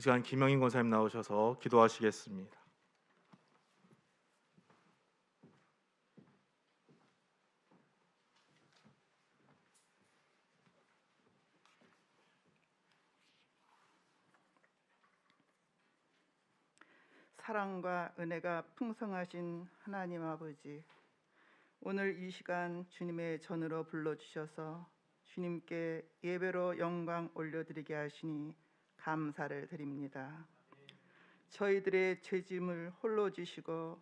시간 김영인 권사님 나오셔서 기도하시겠습니다. 사랑과 은혜가 풍성하신 하나님 아버지, 오늘 이 시간 주님의 전으로 불러주셔서 주님께 예배로 영광 올려드리게 하시니 감사를 드립니다. 저희들의 죄짐을 홀로 지시고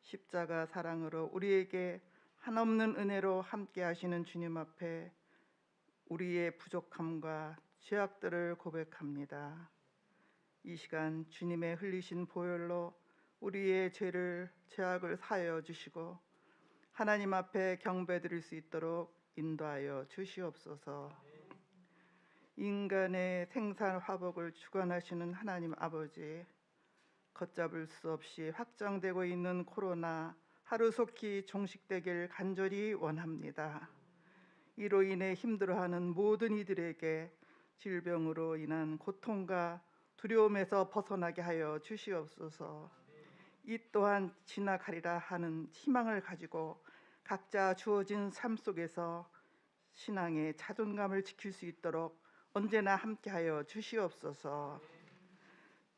십자가 사랑으로 우리에게 한없는 은혜로 함께 하시는 주님 앞에 우리의 부족함과 죄악들을 고백합니다. 이 시간 주님의 흘리신 보혈로 우리의 죄악을 사하여 주시고 하나님 앞에 경배드릴 수 있도록 인도하여 주시옵소서. 인간의 생산 화복을 주관하시는 하나님 아버지, 걷잡을 수 없이 확장되고 있는 코로나 하루속히 종식되길 간절히 원합니다. 이로 인해 힘들어하는 모든 이들에게 질병으로 인한 고통과 두려움에서 벗어나게 하여 주시옵소서. 이 또한 지나가리라 하는 희망을 가지고 각자 주어진 삶 속에서 신앙의 자존감을 지킬 수 있도록 언제나 함께하여 주시옵소서.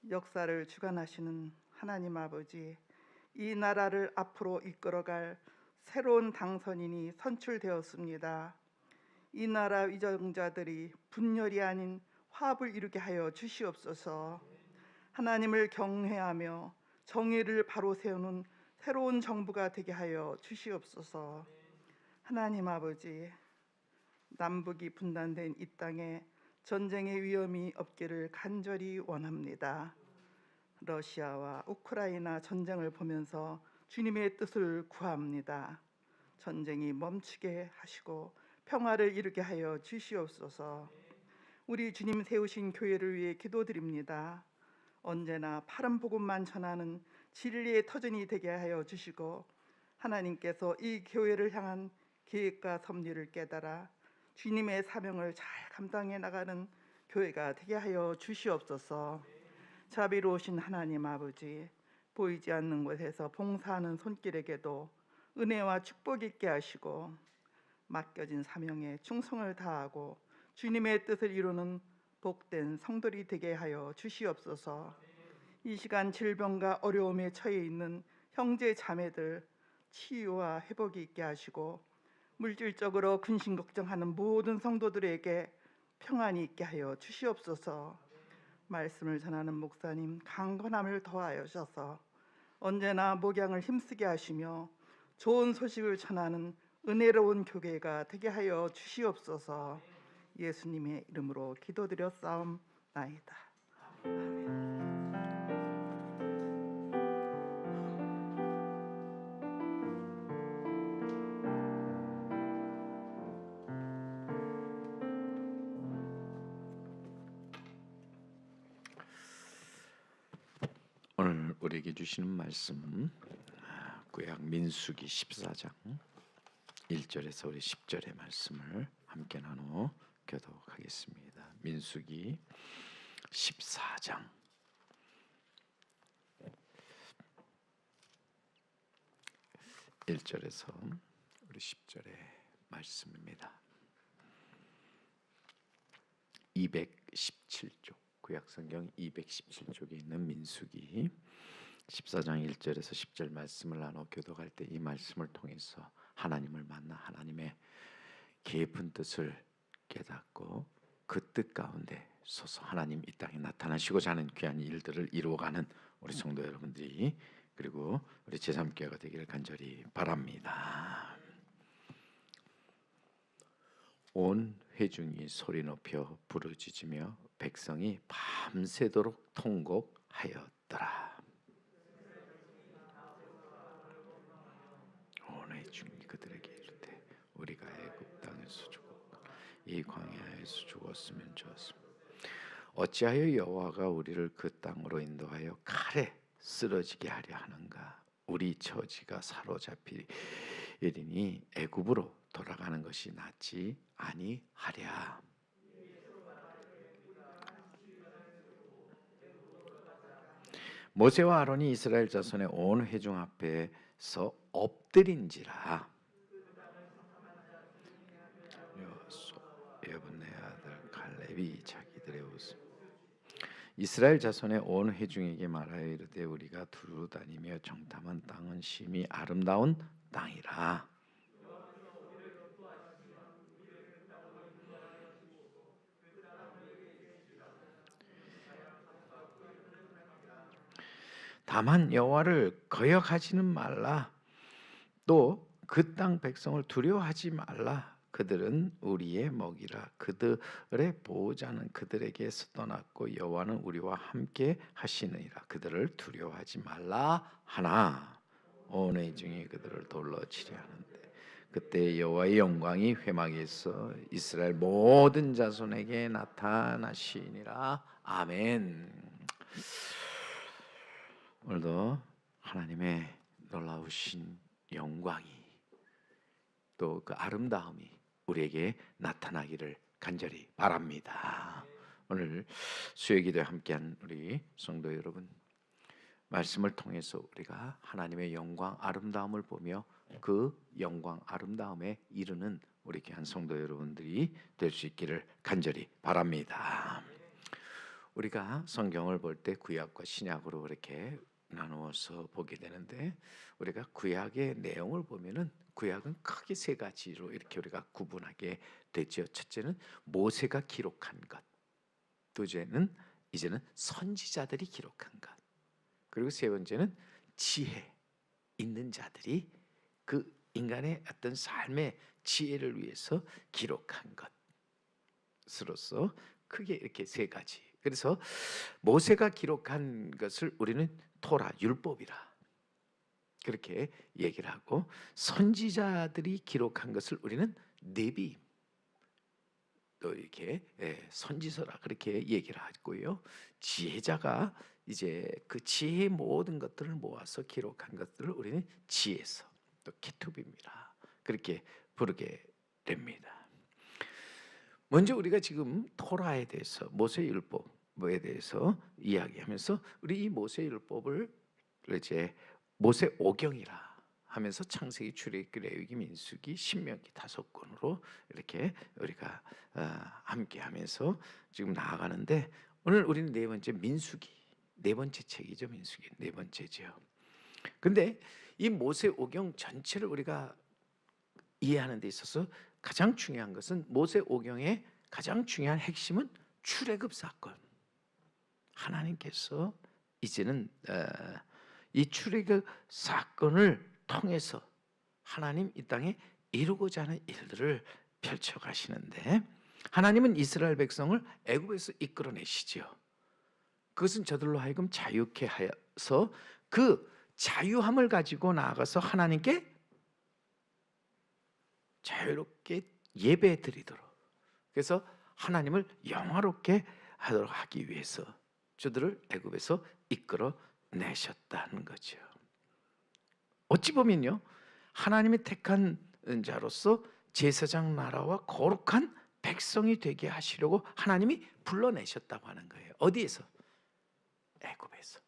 역사를 주관하시는 하나님 아버지, 이 나라를 앞으로 이끌어갈 새로운 당선인이 선출되었습니다. 이 나라 위정자들이 분열이 아닌 화합을 이루게 하여 주시옵소서. 하나님을 경외하며 정의를 바로 세우는 새로운 정부가 되게 하여 주시옵소서. 하나님 아버지, 남북이 분단된 이 땅에 전쟁의 위험이 없기를 간절히 원합니다. 러시아와 우크라이나 전쟁을 보면서 주님의 뜻을 구합니다. 전쟁이 멈추게 하시고 평화를 이루게 하여 주시옵소서. 우리 주님 세우신 교회를 위해 기도드립니다. 언제나 바른 복음만 전하는 진리의 터전이 되게 하여 주시고 하나님께서 이 교회를 향한 계획과 섭리를 깨달아 주님의 사명을 잘 감당해 나가는 교회가 되게 하여 주시옵소서. 자비로우신 하나님 아버지, 보이지 않는 곳에서 봉사하는 손길에게도 은혜와 축복 있게 하시고 맡겨진 사명에 충성을 다하고 주님의 뜻을 이루는 복된 성도들이 되게 하여 주시옵소서. 이 시간 질병과 어려움에 처해 있는 형제 자매들 치유와 회복이 있게 하시고 물질적으로 근심 걱정하는 모든 성도들에게 평안이 있게 하여 주시옵소서. 말씀을 전하는 목사님 강건함을 더하여셔서 언제나 목양을 힘쓰게 하시며 좋은 소식을 전하는 은혜로운 교회가 되게 하여 주시옵소서. 예수님의 이름으로 기도드렸사옵나이다. 오늘 우리에게 주시는 말씀은 구약 민수기 14장 1절에서 우리 10절의 말씀을 함께 나누어 교독하겠습니다. 민수기 14장 1절에서 우리 10절의 말씀입니다. 217쪽 구약성경 217쪽에 있는 민수기 14장 1절에서 10절 말씀을 나눠 교독할 때 이 말씀을 통해서 하나님을 만나 하나님의 깊은 뜻을 깨닫고 그 뜻 가운데 서서 하나님 이 땅에 나타나시고자 하는 귀한 일들을 이루어가는 우리 성도 여러분들이 그리고 우리 제3교회가 되기를 간절히 바랍니다. 온 회중이 소리 높여 부르짖으며 백성이 밤새도록 통곡하였더라. 온 회중이 그들에게 이르되 우리가 애굽 땅에서 죽었고 이 광야에서 죽었으면 좋았습니다. 어찌하여 여호와가 우리를 그 땅으로 인도하여 칼에 쓰러지게 하려 하는가? 우리 처지가 사로잡히리니 애굽으로 돌아가는 것이 낫지 아니하랴. 모세와 아론이 이스라엘 자손의 온 회중 앞에서 엎드린지라. 여분네 아들 갈렙이 자기들의 옷 이스라엘 자손의 온 회중에게 말하여 이르되 우리가 두루 다니며 정탐한 땅은 심히 아름다운 땅이라. 다만 여호와를 거역하지는 말라. 또 그 땅 백성을 두려워하지 말라. 그들은 우리의 먹이라. 그들의 보호자는 그들에게서 떠났고 여호와는 우리와 함께 하시느니라. 그들을 두려워하지 말라 하나 온 회중이 그들을 돌로 치려 하는데 그때 여호와의 영광이 회막에서 이스라엘 모든 자손에게 나타나시니라. 아멘. 오늘도 하나님의 놀라우신 영광이 또 그 아름다움이 우리에게 나타나기를 간절히 바랍니다. 오늘 수요기도에 함께한 우리 성도 여러분, 말씀을 통해서 우리가 하나님의 영광 아름다움을 보며 그 영광 아름다움에 이르는 우리 귀한 성도 여러분들이 될 수 있기를 간절히 바랍니다. 우리가 성경을 볼 때 구약과 신약으로 이렇게 나누어서 보게 되는데 우리가 구약의 내용을 보면은 구약은 크게 세 가지로 이렇게 우리가 구분하게 되죠. 첫째는 모세가 기록한 것, 둘째는 이제는 선지자들이 기록한 것, 그리고 세 번째는 지혜 있는 자들이 그 인간의 어떤 삶의 지혜를 위해서 기록한 것으로서 크게 이렇게 세 가지. 그래서 모세가 기록한 것을 우리는 토라, 율법이라 그렇게 얘기를 하고, 선지자들이 기록한 것을 우리는 네비, 또 이렇게 선지서라 그렇게 얘기를 하고요. 지혜자가 이제 그 지혜의 모든 것들을 모아서 기록한 것들을 우리는 지혜서, 또 케투비입니다 그렇게 부르게 됩니다. 먼저 우리가 지금 토라에 대해서, 모세율법에 대해서 이야기하면서 우리 이 모세율법을 이제 모세오경이라 하면서 창세기, 출애굽기, 레위기, 민수기, 신명기 5권으로 이렇게 우리가 함께하면서 지금 나아가는데, 오늘 우리는 네 번째 민수기, 네 번째 책이죠. 민수기 네 번째죠. 근데 이 모세오경 전체를 우리가 이해하는 데 있어서 가장 중요한 것은, 모세오경의 가장 중요한 핵심은 출애굽 사건. 하나님께서 이제는 이 출애굽 사건을 통해서 하나님 이 땅에 이루고자 하는 일들을 펼쳐가시는데, 하나님은 이스라엘 백성을 애굽에서 이끌어내시죠. 그것은 저들로 하여금 자유케 하여서 그 자유함을 가지고 나아가서 하나님께 자유롭게 예배드리도록, 그래서 하나님을 영화롭게 하도록 하기 위해서 저들을 애굽에서 이끌어내셨다는 거죠. 어찌 보면요, 하나님이 택한 자로서 제사장 나라와 거룩한 백성이 되게 하시려고 하나님이 불러내셨다고 하는 거예요. 어디에서? 애굽에서.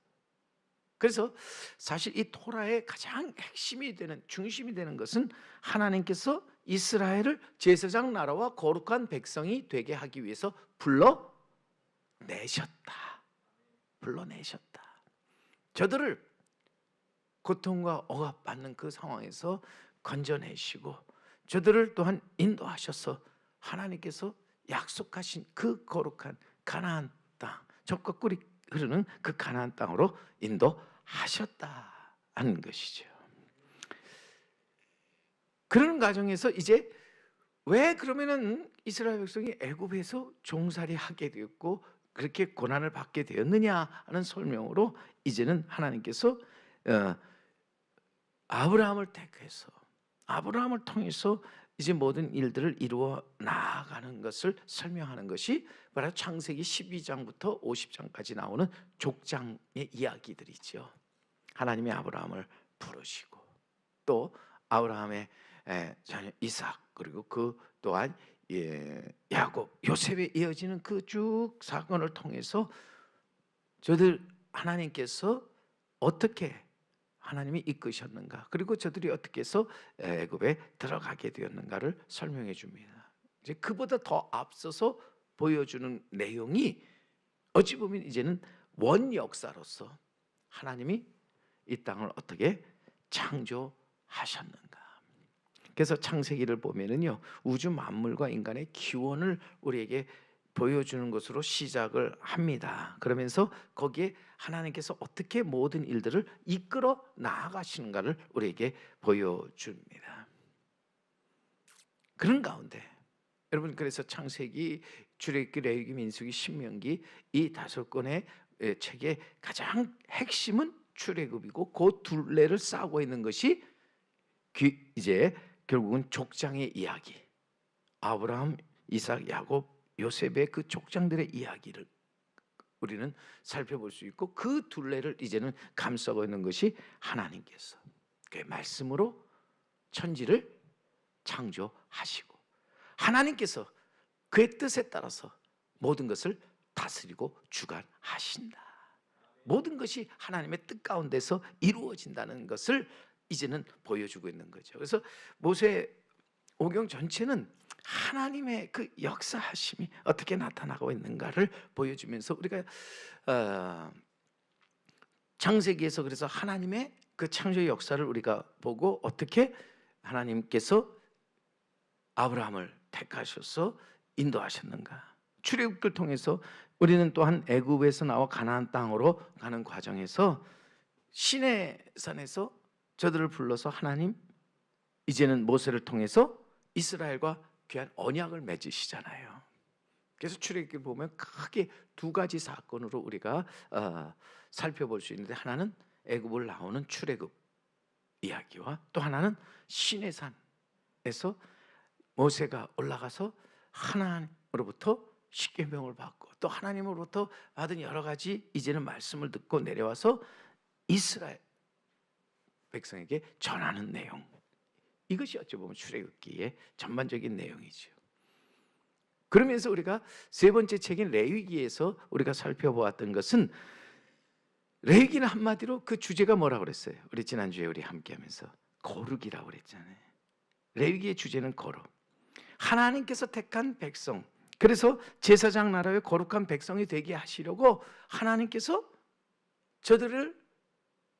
그래서 사실 이 토라의 가장 핵심이 되는, 중심이 되는 것은 하나님께서 이스라엘을 제사장 나라와 거룩한 백성이 되게 하기 위해서 불러내셨다. 저들을 고통과 억압받는 그 상황에서 건져내시고, 저들을 또한 인도하셔서 하나님께서 약속하신 그 거룩한 가나안 땅, 젖과 꿀이 흐르는 그 가나안 땅으로 인도하셨다는 것이죠. 그런 과정에서 이제 왜 그러면은 이스라엘 백성이 애굽에서 종살이 하게 되었고 그렇게 고난을 받게 되었느냐 하는 설명으로, 이제는 하나님께서 아브라함을 택해서 아브라함을 통해서 이제 모든 일들을 이루어 나아가는 것을 설명하는 것이 바로 창세기 12장부터 50장까지 나오는 족장의 이야기들이죠. 하나님이 아브라함을 부르시고, 또 아브라함의 자녀 이삭, 그리고 그 또한 야곱, 요셉에 이어지는 그 쭉 사건을 통해서 저들 하나님께서 어떻게 하나님이 이끄셨는가, 그리고 저들이 어떻게 해서 애굽에 들어가게 되었는가를 설명해 줍니다. 이제 그보다 더 앞서서 보여주는 내용이 어찌 보면 이제는 원 역사로서 하나님이 이 땅을 어떻게 창조하셨는가. 그래서 창세기를 보면은요, 우주 만물과 인간의 기원을 우리에게 보여주는 것으로 시작을 합니다. 그러면서 거기에 하나님께서 어떻게 모든 일들을 이끌어 나아가시는가를 우리에게 보여줍니다. 그런 가운데 여러분, 그래서 창세기, 출애굽기, 레위기, 민수기, 신명기 이 5권의 책의 가장 핵심은 출애굽이고, 그 둘레를 쌓고 있는 것이 이제 결국은 족장의 이야기, 아브라함, 이삭, 야곱, 요셉의 그 족장들의 이야기를 우리는 살펴볼 수 있고, 그 둘레를 이제는 감싸고 있는 것이 하나님께서 그 말씀으로 천지를 창조하시고, 하나님께서 그의 뜻에 따라서 모든 것을 다스리고 주관하신다. 모든 것이 하나님의 뜻 가운데서 이루어진다는 것을 이제는 보여주고 있는 거죠. 그래서 모세 오경 전체는 하나님의 그 역사하심이 어떻게 나타나고 있는가를 보여주면서, 우리가 창세기에서 그래서 하나님의 그 창조의 역사를 우리가 보고, 어떻게 하나님께서 아브라함을 택하셔서 인도하셨는가. 출애굽을 통해서 우리는 또한 애굽에서 나와 가나안 땅으로 가는 과정에서 시내산에서 저들을 불러서 하나님 이제는 모세를 통해서 이스라엘과 귀한 언약을 맺으시잖아요. 그래서 출애굽기를 보면 크게 2가지 사건으로 우리가 살펴볼 수 있는데, 하나는 애굽을 나오는 출애굽 이야기와, 또 하나는 시내산에서 모세가 올라가서 하나님으로부터 십계명을 받고, 또 하나님으로부터 받은 여러 가지 이제는 말씀을 듣고 내려와서 이스라엘 백성에게 전하는 내용, 이것이 어찌 보면 출애굽기의 전반적인 내용이죠. 그러면서 우리가 3번째 책인 레위기에서 우리가 살펴보았던 것은, 레위기는 한마디로 그 주제가 뭐라고 그랬어요? 우리 지난주에 우리 함께하면서 거룩이라고 그랬잖아요. 레위기의 주제는 거룩, 하나님께서 택한 백성, 그래서 제사장 나라의 거룩한 백성이 되게 하시려고 하나님께서 저들을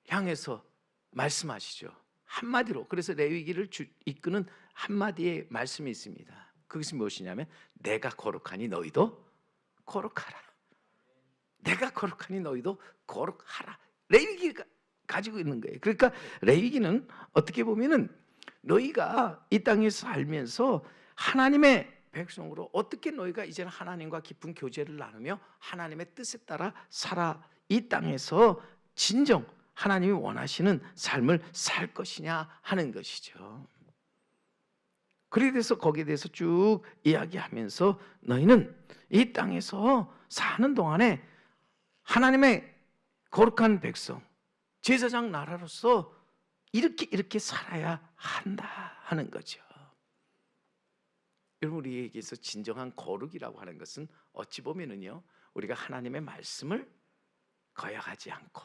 향해서 말씀하시죠. 한마디로, 그래서 레위기를 이끄는 한마디의 말씀이 있습니다. 그것이 무엇이냐면, 내가 거룩하니 너희도 거룩하라. 내가 거룩하니 너희도 거룩하라. 레위기가 가지고 있는 거예요. 그러니까 레위기는 어떻게 보면은 너희가 이 땅에서 살면서 하나님의 백성으로 어떻게 너희가 이제는 하나님과 깊은 교제를 나누며 하나님의 뜻에 따라 살아 이 땅에서 진정 하나님이 원하시는 삶을 살 것이냐 하는 것이죠. 그래서 거기에 대해서 쭉 이야기하면서, 너희는 이 땅에서 사는 동안에 하나님의 거룩한 백성, 제사장 나라로서 이렇게 살아야 한다 하는 거죠. 여러분, 우리에게서 진정한 거룩이라고 하는 것은 어찌 보면은요, 우리가 하나님의 말씀을 거역하지 않고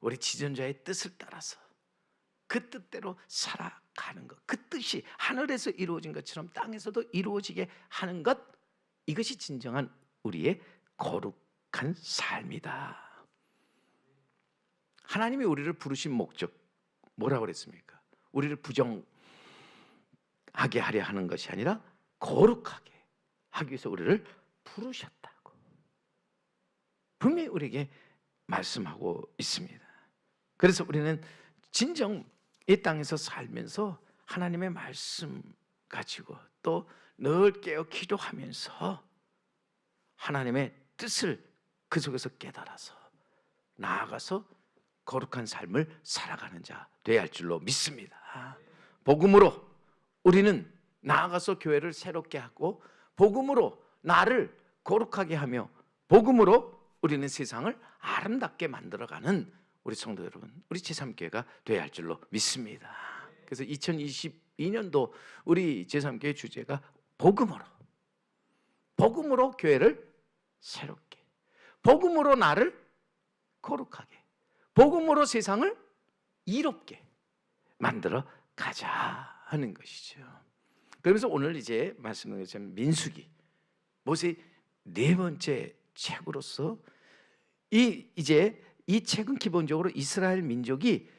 우리 지존자의 뜻을 따라서 그 뜻대로 살아가는 것, 그 뜻이 하늘에서 이루어진 것처럼 땅에서도 이루어지게 하는 것, 이것이 진정한 우리의 거룩한 삶이다. 하나님이 우리를 부르신 목적 뭐라고 그랬습니까? 우리를 부정하게 하려 하는 것이 아니라 거룩하게 하기 위해서 우리를 부르셨다고 분명히 우리에게 말씀하고 있습니다. 그래서 우리는 진정 이 땅에서 살면서 하나님의 말씀 가지고, 또 늘 깨어 기도하면서 하나님의 뜻을 그 속에서 깨달아서 나아가서 거룩한 삶을 살아가는 자 되어야 할 줄로 믿습니다. 복음으로 우리는 나아가서 교회를 새롭게 하고, 복음으로 나를 거룩하게 하며, 복음으로 우리는 세상을 아름답게 만들어가는 우리 성도 여러분, 우리 제3교회가 되어야 할 줄로 믿습니다. 그래서 2022년도 우리 제3교회 주제가 복음으로 교회를 새롭게, 복음으로 나를 거룩하게, 복음으로 세상을 이롭게 만들어 가자 하는 것이죠. 그러면서 오늘 이제 말씀드린 것처럼 민수기, 모세의 네 번째 책으로서 이제 이 책은 기본적으로 이스라엘 민족이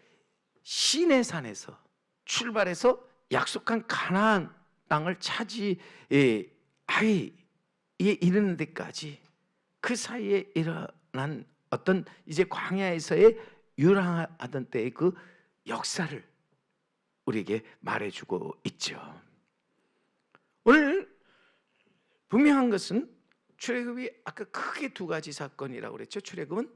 시내산에서 출발해서 약속한 가나안 땅을 차지하에 이르는 데까지 그 사이에 일어난 어떤 이제 광야에서의 유랑하던 때의 그 역사를 우리에게 말해주고 있죠. 오늘 분명한 것은 출애굽이 아까 크게 두 가지 사건이라고 그랬죠. 출애굽은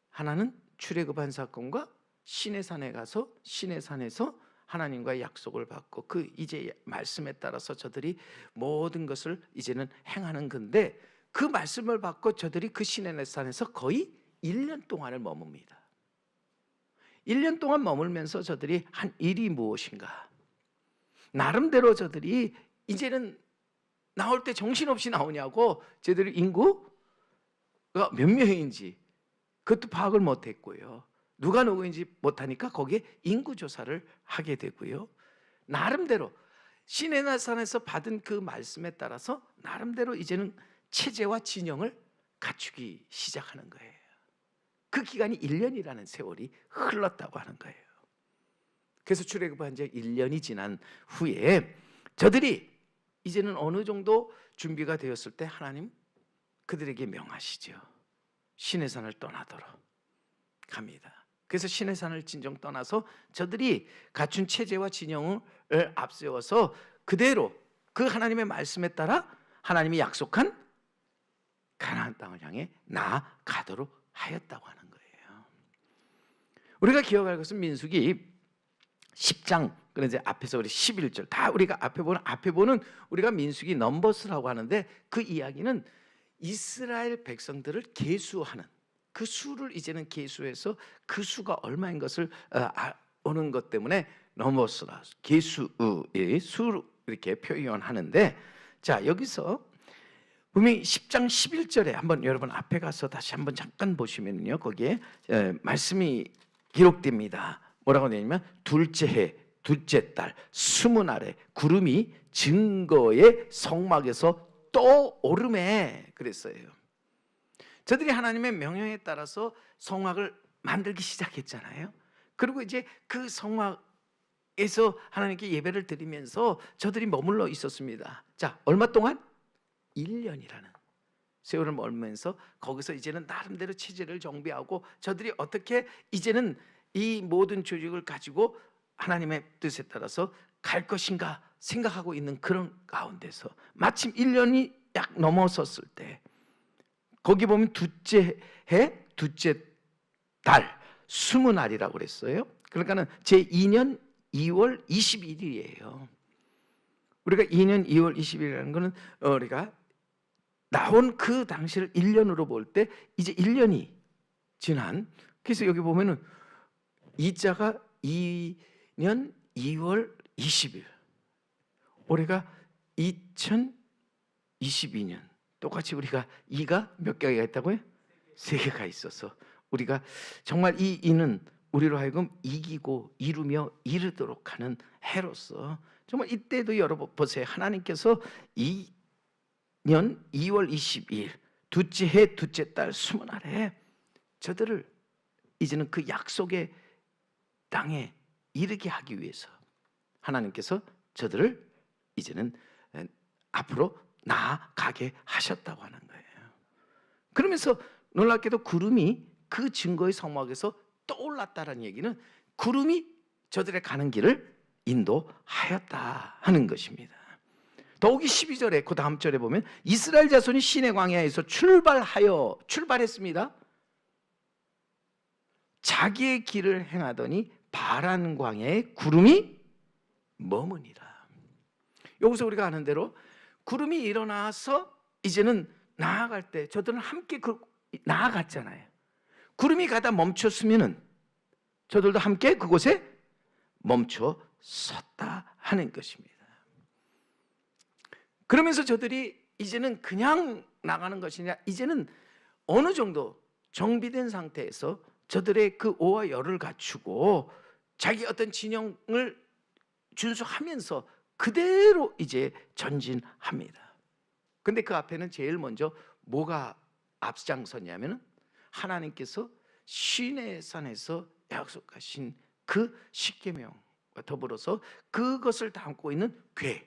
하나는 출애굽한 사건과 시내산에 가서 시내산에서 하나님과의 약속을 받고 그 이제 말씀에 따라서 저들이 모든 것을 이제는 행하는 건데, 그 말씀을 받고 저들이 그 시내산에서 거의 1년 동안을 머뭅니다. 1년 동안 머물면서 저들이 한 일이 무엇인가, 나름대로 저들이 이제는 나올 때 정신없이 나오냐고 저들이 인구가 몇 명인지 그것도 파악을 못했고요. 누가 누구인지 못하니까 거기에 인구조사를 하게 되고요. 나름대로 시내산에서 받은 그 말씀에 따라서 나름대로 이제는 체제와 진영을 갖추기 시작하는 거예요. 그 기간이 1년이라는 세월이 흘렀다고 하는 거예요. 그래서 출애굽한 지 1년이 지난 후에 저들이 이제는 어느 정도 준비가 되었을 때 하나님 그들에게 명하시죠. 시내산을 떠나도록 갑니다. 그래서 시내산을 진정 떠나서 저들이 갖춘 체제와 진영을 앞세워서 그대로 그 하나님의 말씀에 따라 하나님이 약속한 가나안 땅을 향해 나아가도록 하였다고 하는 거예요. 우리가 기억할 것은 민수기 10장, 그런데 앞에서 우리 11절 다 우리가 앞에 보는 우리가 민수기 넘버스라고 하는데, 그 이야기는 이스라엘 백성들을 계수하는 그 수를 이제는 계수해서 그 수가 얼마인 것을 오는 것 때문에 넘버스라 계수의 수로 이렇게 표현하는데, 자 여기서 분명히 10장 11절에 한번 여러분 앞에 가서 다시 한번 잠깐 보시면요, 거기에 말씀이 기록됩니다. 뭐라고 되냐면 둘째 해 둘째 달 스무 날에 구름이 증거의 성막에서 떠오르매 그랬어요. 저들이 하나님의 명령에 따라서 성막을 만들기 시작했잖아요. 그리고 이제 그 성막에서 하나님께 예배를 드리면서 저들이 머물러 있었습니다. 자, 얼마 동안? 1년이라는 세월을 머물면서 거기서 이제는 나름대로 체제를 정비하고 저들이 어떻게 이제는 이 모든 조직을 가지고 하나님의 뜻에 따라서 갈 것인가 생각하고 있는 그런 가운데서 마침 1년이 약 넘어섰을 때 거기 보면 둘째 해 둘째 달 20날이라고 그랬어요. 그러니까는 제2년 2월 21일이에요. 우리가 2년 2월 20일이라는 거는 우리가 나온 그 당시를 1년으로 볼 때 이제 1년이 지난, 그래서 여기 보면은 이자가 2년 2월 20일, 올해가 2022년, 똑같이 우리가 2가 몇 개가 있다고요? 3개가 있어서 우리가 정말 이 이는 우리로 하여금 이기고 이루며 이르도록 하는 해로서 정말 이때도 여러분 보세요. 하나님께서 2년 2월 22일 둘째 해 둘째 달 20날에 저들을 이제는 그 약속의 땅에 이르게 하기 위해서 하나님께서 저들을 이제는 앞으로 나아가게 하셨다고 하는 거예요. 그러면서 놀랍게도 구름이 그 증거의 성막에서 떠올랐다는 얘기는 구름이 저들의 가는 길을 인도하였다 하는 것입니다. 더욱이 12절에 그 다음 절에 보면 이스라엘 자손이 시내 광야에서 출발했습니다. 자기의 길을 행하더니 바란 광야에 구름이 머무니라. 여기서 우리가 아는 대로 구름이 일어나서 이제는 나아갈 때 저들은 함께 나아갔잖아요. 구름이 가다 멈췄으면은 저들도 함께 그곳에 멈춰 섰다 하는 것입니다. 그러면서 저들이 이제는 그냥 나가는 것이 아니라 이제는 어느 정도 정비된 상태에서 저들의 그 오와 열을 갖추고 자기 어떤 진영을 준수하면서 그대로 이제 전진합니다. 근데 그 앞에는 제일 먼저 뭐가 앞장서냐면은 하나님께서 시내 산에서 약속하신 그 십계명과 더불어서 그것을 담고 있는 궤,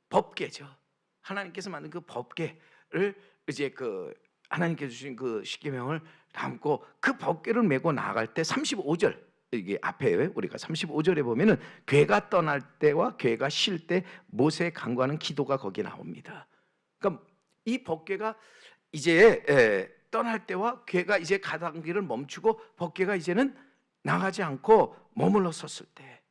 법궤죠. 하나님께서 만든 그 법궤를 이제 그 하나님께서 주신 그 십계명을 담고 그 법궤를 메고 나아갈 때 35절, 이게 앞에 우리가 35절에 보면은 궤가 떠날 때와 궤가 쉴 때 모세의 간구하는 기도가 거기 나옵니다. 그러니까 이 법궤가 이제 떠날 때와 궤가 이제 가던 길을 멈추고 법궤가 이제는 나가지 않고 머물러 섰을 때,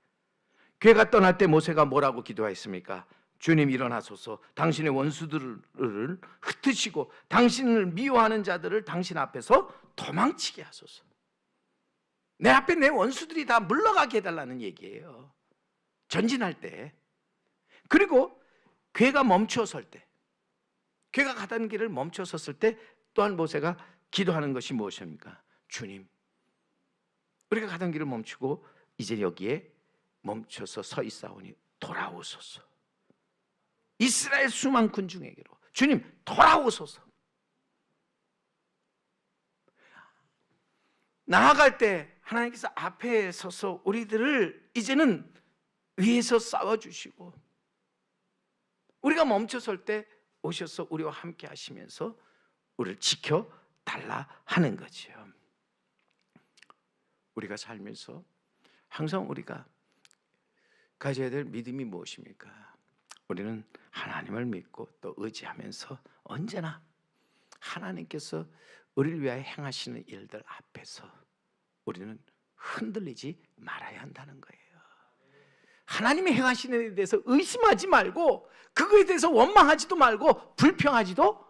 궤가 떠날 때 모세가 뭐라고 기도했습니까? 주님 일어나소서, 당신의 원수들을 흩으시고 당신을 미워하는 자들을 당신 앞에서 도망치게 하소서. 내 앞에 내 원수들이 다 물러가게 해달라는 얘기예요. 전진할 때. 그리고 궤가 멈춰 설 때, 궤가 가던 길을 멈춰 섰을 때 또한 모세가 기도하는 것이 무엇입니까? 주님, 우리가 가던 길을 멈추고 이제 여기에 멈춰서 서 있사오니 돌아오소서. 이스라엘 수만 군중에게로 주님 돌아오소서. 나아갈 때 하나님께서 앞에 서서 우리들을 이제는 위에서 싸워주시고, 우리가 멈춰설 때 오셔서 우리와 함께 하시면서 우리를 지켜달라 하는 거죠. 우리가 살면서 항상 우리가 가져야 될 믿음이 무엇입니까? 우리는 하나님을 믿고 또 의지하면서 언제나 하나님께서 우리를 위하여 행하시는 일들 앞에서 우리는 흔들리지 말아야 한다는 거예요. 하나님이 행하시는 일에 대해서 의심하지 말고, 그거에 대해서 원망하지도 말고 불평하지도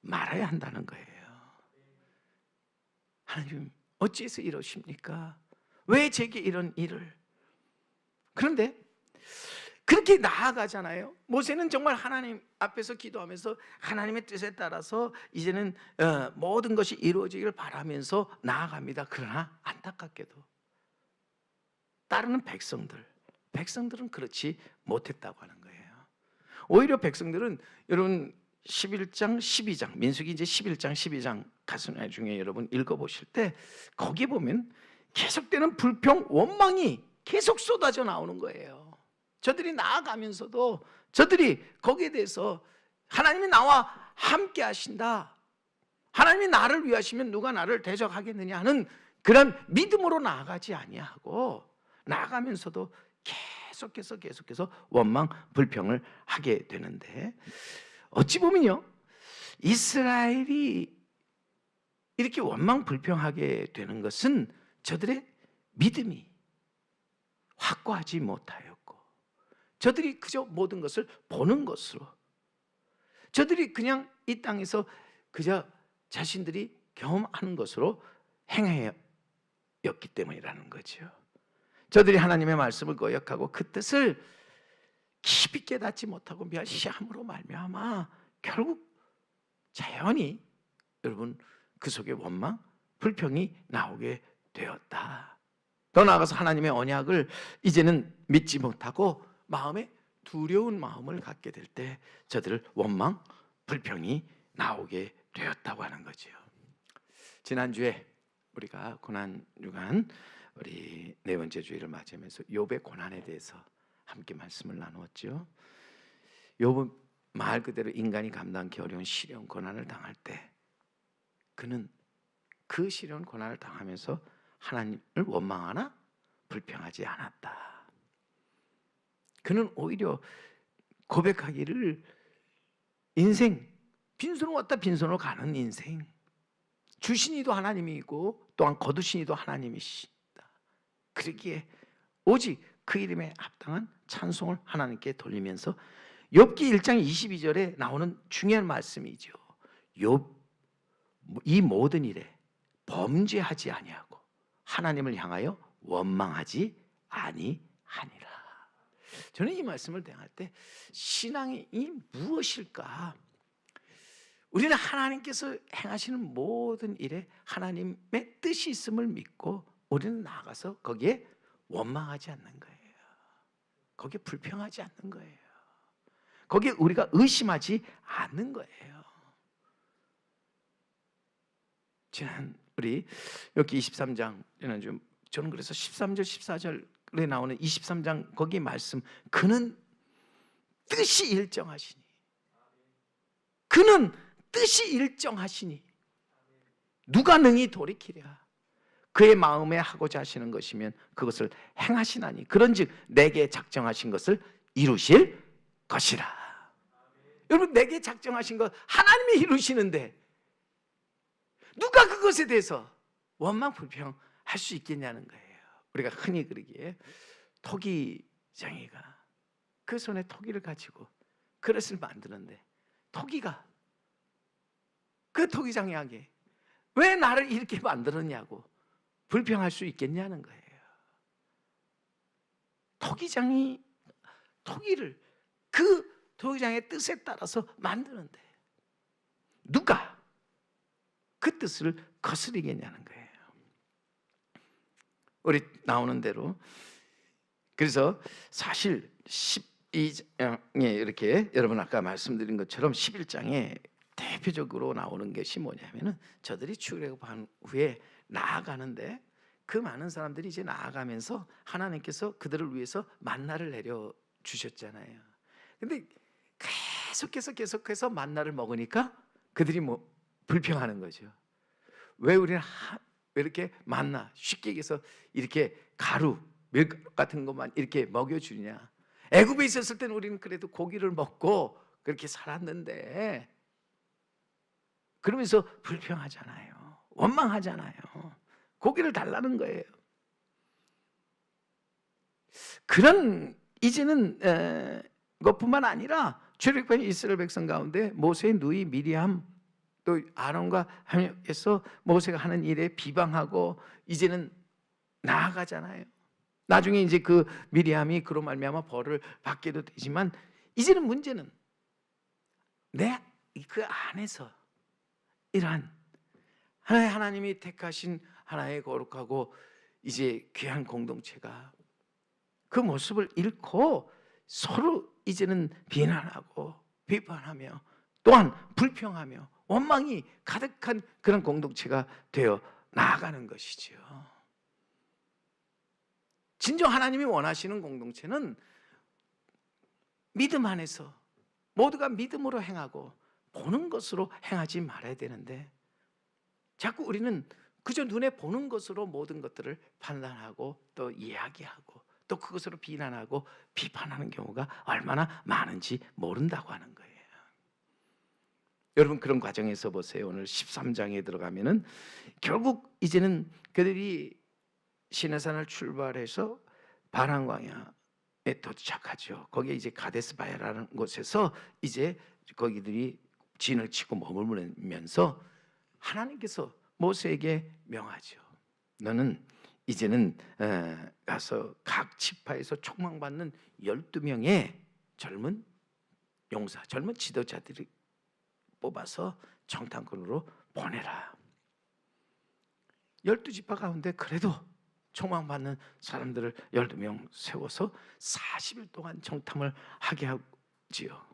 말아야 한다는 거예요. 하나님 어찌해서 이러십니까? 왜 제게 이런 일을? 그런데 그렇게 나아가잖아요. 모세는 정말 하나님 앞에서 기도하면서 하나님의 뜻에 따라서 이제는 모든 것이 이루어지기를 바라면서 나아갑니다. 그러나 안타깝게도 따르는 백성들은 그렇지 못했다고 하는 거예요. 오히려 백성들은, 여러분 11장 12장 민수기 이제 11장 12장 가슴 중에 여러분 읽어보실 때 거기 보면 계속되는 불평 원망이 계속 쏟아져 나오는 거예요. 저들이 나아가면서도 저들이 거기에 대해서 하나님이 나와 함께 하신다, 하나님이 나를 위하시면 누가 나를 대적하겠느냐 하는 그런 믿음으로 나아가지 아니하고, 나아가면서도 계속해서 원망 불평을 하게 되는데, 어찌 보면요 이스라엘이 이렇게 원망 불평하게 되는 것은 저들의 믿음이 확고하지 못하였고, 저들이 그저 모든 것을 보는 것으로, 저들이 그냥 이 땅에서 그저 자신들이 경험하는 것으로 행하였기 때문이라는 거죠. 저들이 하나님의 말씀을 거역하고 그 뜻을 깊이 깨닫지 못하고 멸시함으로 말미암아 결국 자연히 여러분 그 속에 원망, 불평이 나오게 되었다. 더 나아가서 하나님의 언약을 이제는 믿지 못하고 마음에 두려운 마음을 갖게 될 때 저들을 원망, 불평이 나오게 되었다고 하는 거죠. 지난주에 우리가 고난주간 우리 네 번째 주일을 맞이하면서 욥의 고난에 대해서 함께 말씀을 나누었죠. 욥은 말 그대로 인간이 감당하기 어려운 시련 고난을 당할 때 그는 그 시련 고난을 당하면서 하나님을 원망하나 불평하지 않았다. 그는 오히려 고백하기를 인생 빈손으로 왔다 빈손으로 가는 인생, 주신 이도 하나님이고 또한 거두신 이도 하나님이시다. 그러기에 오직 그 이름에 합당한 찬송을 하나님께 돌리면서 욥기 1장 22절에 나오는 중요한 말씀이죠. 욥 이 모든 일에 범죄하지 아니하고 하나님을 향하여 원망하지 아니하니라. 저는 이 말씀을 대할 때 신앙이 무엇일까? 우리는 하나님께서 행하시는 모든 일에 하나님의 뜻이 있음을 믿고 우리는 나아가서 거기에 원망하지 않는 거예요. 거기에 불평하지 않는 거예요. 거기에 우리가 의심하지 않는 거예요. 지난 우리 여기 23장 지난주 저는 그래서 13절 14절에 나오는 23장 거기 말씀, 그는 뜻이 일정하시니, 그는 뜻이 일정하시니 누가 능히 돌이키랴. 그의 마음에 하고자 하시는 것이면 그것을 행하시나니 그런즉 내게 작정하신 것을 이루실 것이라. 여러분, 내게 작정하신 것 하나님이 이루시는데 누가 그것에 대해서 원망 불평할 수 있겠냐는 거예요. 우리가 흔히 그러기에 토기장이가 그 손에 토기를 가지고 그릇을 만드는데 토기가 그 토기장이에게 왜 나를 이렇게 만들었냐고 불평할 수 있겠냐는 거예요. 토기장이 토기를 그 토기장의 뜻에 따라서 만드는데 누가 그 뜻을 거스리겠냐는 거예요. 우리 나오는 대로 그래서 사실 12장에 이렇게 여러분 아까 말씀드린 것처럼 11장에 대표적으로 나오는 것이 뭐냐면은 저들이 출애굽한 후에 나아가는데 그 많은 사람들이 이제 나아가면서 하나님께서 그들을 위해서 만나를 내려 주셨잖아요. 근데 계속해서 만나를 먹으니까 그들이 뭐 불평하는 거죠. 왜 우리는 왜 이렇게 만나 쉽게 얘기해서 이렇게 가루 밀가루 같은 것만 이렇게 먹여주냐. 애굽에 있었을 때는 우리는 그래도 고기를 먹고 그렇게 살았는데 그러면서 불평하잖아요. 원망하잖아요. 고기를 달라는 거예요. 그런 이제는 것뿐만 아니라 출애굽한 이스라엘 백성 가운데 모세의 누이 미리암 또 아론과 함께해서 모세가 하는 일에 비방하고 이제는 나아가잖아요. 나중에 이제 그 미리암이 그로 말미암아 벌을 받게도 되지만 이제는 문제는 내 그 안에서 이러한 하나님이 택하신 하나의 거룩하고 이제 귀한 공동체가 그 모습을 잃고 서로 이제는 비난하고 비판하며 또한 불평하며 원망이 가득한 그런 공동체가 되어 나아가는 것이지요. 진정 하나님이 원하시는 공동체는 믿음 안에서 모두가 믿음으로 행하고 보는 것으로 행하지 말아야 되는데 자꾸 우리는 그저 눈에 보는 것으로 모든 것들을 판단하고 또 이야기하고 또 그것으로 비난하고 비판하는 경우가 얼마나 많은지 모른다고 하는 거예요. 여러분, 그런 과정에서 보세요. 오늘 13장에 들어가면은 결국 이제는 그들이 시내산을 출발해서 바란 광야에 도착하죠. 거기에 이제 가데스 바야라는 곳에서 이제 거기들이 진을 치고 머물면서 하나님께서 모세에게 명하죠. 너는 이제는 가서 각 지파에서 촉망받는 12명의 젊은 용사, 젊은 지도자들이 뽑아서 정탐꾼으로 보내라. 12지파 가운데 그래도 촉망받는 사람들을 12명 세워서 40일 동안 정탐을 하게 하지요.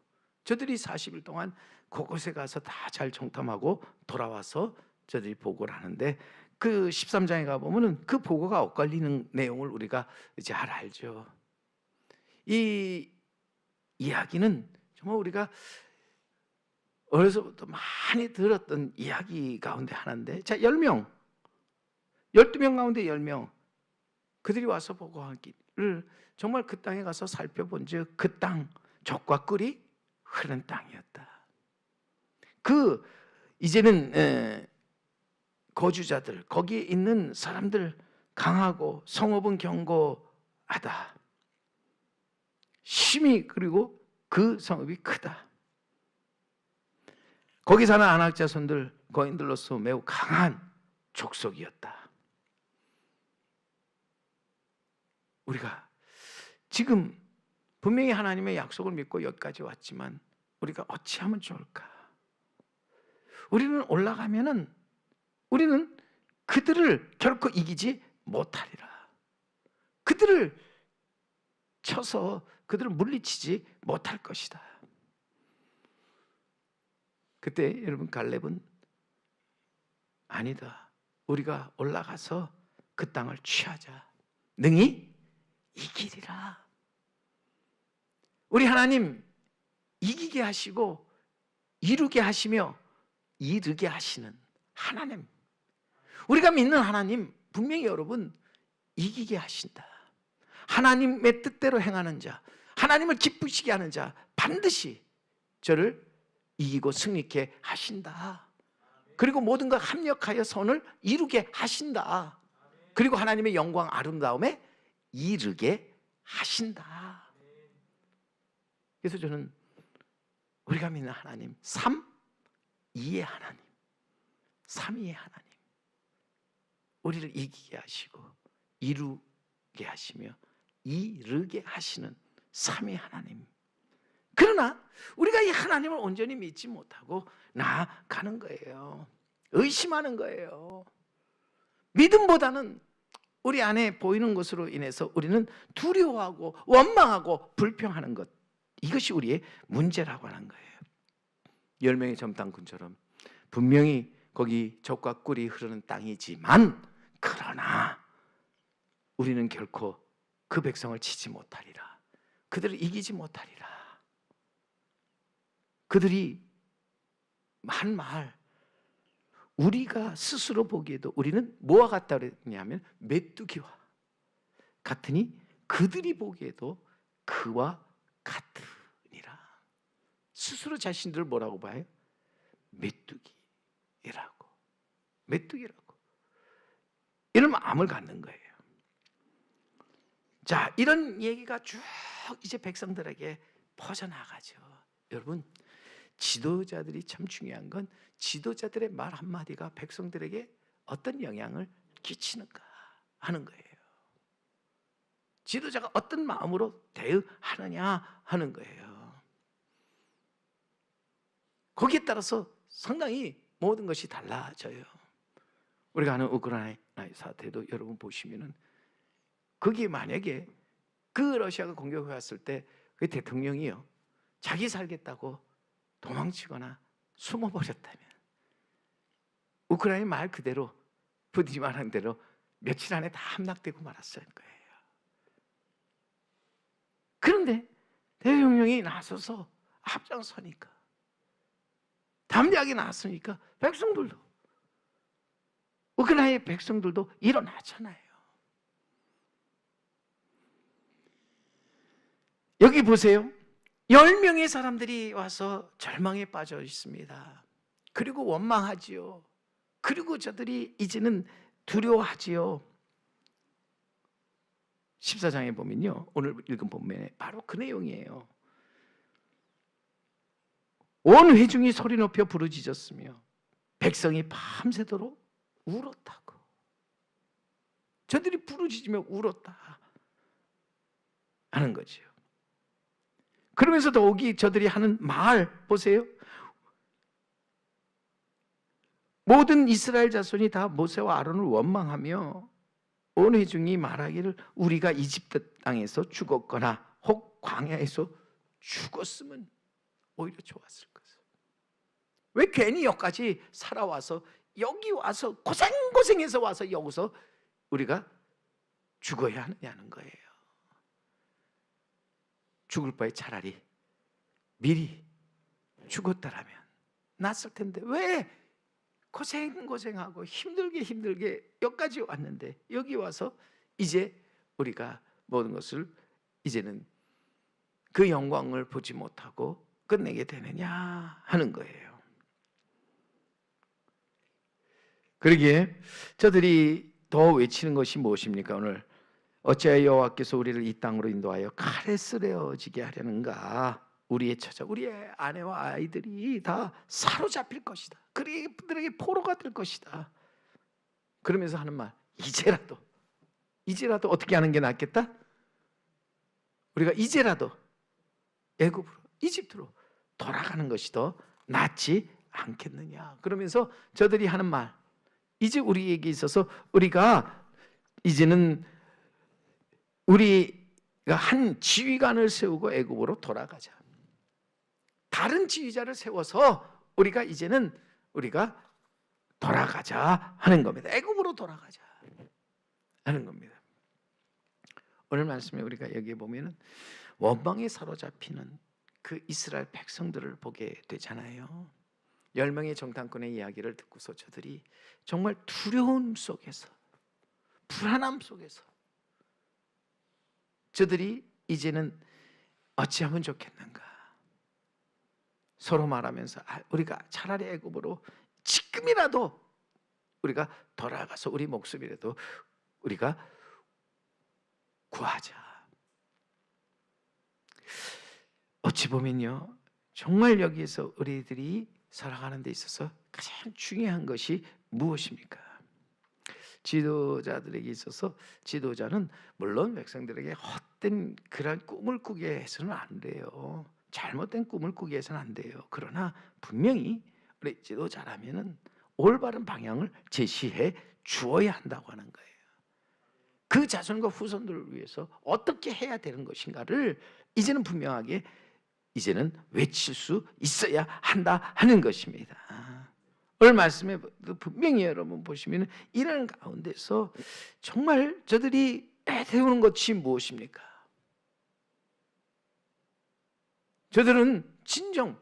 저들이 40일 동안 그곳에 가서 다 잘 정탐하고 돌아와서 저들이 보고를 하는데 그 13장에 가보면은 그 보고가 엇갈리는 내용을 우리가 이제 잘 알죠. 이 이야기는 정말 우리가 어려서부터 많이 들었던 이야기 가운데 하나인데, 자, 10명 12명 가운데 10명 그들이 와서 보고하기를 정말 그 땅에 가서 살펴본 즉 그 땅 젖과 꿀이 흐르는 땅이었다. 그 이제는 거주자들 거기에 있는 사람들 강하고 성읍은 견고하다. 심히 그리고 그 성읍이 크다. 거기 사는 아낙 자손들 거인들로서 매우 강한 족속이었다. 우리가 지금 분명히 하나님의 약속을 믿고 여기까지 왔지만 우리가 어찌하면 좋을까? 우리는 올라가면은 우리는 그들을 결코 이기지 못하리라. 그들을 쳐서 그들을 물리치지 못할 것이다. 그때 여러분 갈렙은 아니다. 우리가 올라가서 그 땅을 취하자. 능히 이기리라. 우리 하나님 이기게 하시고 이루게 하시며 이르게 하시는 하나님. 우리가 믿는 하나님 분명히 여러분 이기게 하신다. 하나님의 뜻대로 행하는 자, 하나님을 기쁘시게 하는 자 반드시 저를 이기고 승리케 하신다. 그리고 모든 것 합력하여 선을 이루게 하신다. 그리고 하나님의 영광 아름다움에 이르게 하신다. 그래서 저는 우리가 믿는 하나님, 삼위의 하나님, 삼위의 하나님, 우리를 이기게 하시고 이루게 하시며 이르게 하시는 삼위 하나님. 그러나 우리가 이 하나님을 온전히 믿지 못하고 나아가는 거예요. 의심하는 거예요. 믿음보다는 우리 안에 보이는 것으로 인해서 우리는 두려워하고 원망하고 불평하는 것, 이것이 우리의 문제라고 하는 거예요. 10명의 점당꾼처럼 분명히 거기 젖과 꿀이 흐르는 땅이지만 그러나 우리는 결코 그 백성을 치지 못하리라. 그들을 이기지 못하리라. 그들이 한 말, 우리가 스스로 보기에도 우리는 뭐와 같다 그랬냐면 메뚜기와 같으니 그들이 보기에도 그와 같으니라. 스스로 자신들을 뭐라고 봐요? 메뚜기라고. 메뚜기라고. 이런 마음을 갖는 거예요. 자, 이런 얘기가 쭉 이제 백성들에게 퍼져나가죠. 여러분, 지도자들이 참 중요한 건 지도자들의 말 한마디가 백성들에게 어떤 영향을 끼치는가 하는 거예요. 지도자가 어떤 마음으로 대응하느냐 하는 거예요. 거기에 따라서 상당히 모든 것이 달라져요. 우리가 아는 우크라이나 사태도 여러분 보시면은 거기에 만약에 그 러시아가 공격해 왔을 때 그 대통령이요 자기 살겠다고 도망치거나 숨어버렸다면 우크라이나 말 그대로 부디 말한 대로 며칠 안에 다 함락되고 말았을 거예요. 그런데 대통령이 나서서 앞장서니까 담대하게 나섰으니까 백성들도 우크라이나의 백성들도 일어나잖아요. 여기 보세요. 10명의 사람들이 와서 절망에 빠져 있습니다. 그리고 원망하지요. 그리고 저들이 이제는 두려워하지요. 14장에 보면요, 오늘 읽은 본문에 바로 그 내용이에요. 온 회중이 소리 높여 부르짖었으며 백성이 밤새도록 울었다고. 저들이 부르짖으며 울었다 하는 거죠. 그러면서 더욱이 저들이 하는 말 보세요. 모든 이스라엘 자손이 다 모세와 아론을 원망하며 온 회중이 말하기를 우리가 이집트 땅에서 죽었거나 혹 광야에서 죽었으면 오히려 좋았을 것을. 왜 괜히 여기까지 살아와서 여기 와서 고생해서 와서 여기서 우리가 죽어야 하느냐는 거예요. 죽을 바에 차라리 미리 죽었다라면 낫을 텐데 왜 고생하고 힘들게 여기까지 왔는데 여기 와서 이제 우리가 모든 것을 이제는 그 영광을 보지 못하고 끝내게 되느냐 하는 거예요. 그러기에 저들이 더 외치는 것이 무엇입니까? 오늘 어찌하여 여호와께서 우리를 이 땅으로 인도하여 칼에 쓰러지게 하려는가? 우리의 처자, 우리의 아내와 아이들이 다 사로잡힐 것이다. 그들에게 포로가 될 것이다. 그러면서 하는 말, 이제라도 어떻게 하는 게 낫겠다? 우리가 이제라도 애굽으로, 이집트로 돌아가는 것이 더 낫지 않겠느냐. 그러면서 저들이 하는 말, 이제 우리에게 있어서 우리가 이제는 우리가 한 지휘관을 세우고 애굽으로 돌아가자. 다른 지휘자를 세워서 우리가 이제는 우리가 돌아가자 하는 겁니다. 애굽으로 돌아가자 하는 겁니다. 오늘 말씀에 우리가 여기에 보면은 원망에 사로잡히는 그 이스라엘 백성들을 보게 되잖아요. 10명의 정탐꾼의 이야기를 듣고서 저들이 정말 두려움 속에서, 불안함 속에서 저들이 이제는 어찌하면 좋겠는가 서로 말하면서 우리가 차라리 애굽으로 지금이라도 우리가 돌아가서 우리 목숨이라도 우리가 구하자. 어찌 보면요, 정말 여기에서 우리들이 살아가는 데 있어서 가장 중요한 것이 무엇입니까? 지도자들에게 있어서 지도자는 물론 백성들에게 헛된 그런 꿈을 꾸게 해서는 안 돼요. 잘못된 꿈을 꾸게 해서는 안 돼요. 그러나 분명히 우리 지도자라면은 올바른 방향을 제시해 주어야 한다고 하는 거예요. 그 자손과 후손들을 위해서 어떻게 해야 되는 것인가를 이제는 분명하게 이제는 외칠 수 있어야 한다 하는 것입니다. 오늘 말씀에 분명히 여러분 보시면 이런 가운데서 정말 저들이 애태우는 것이 무엇입니까? 저들은 진정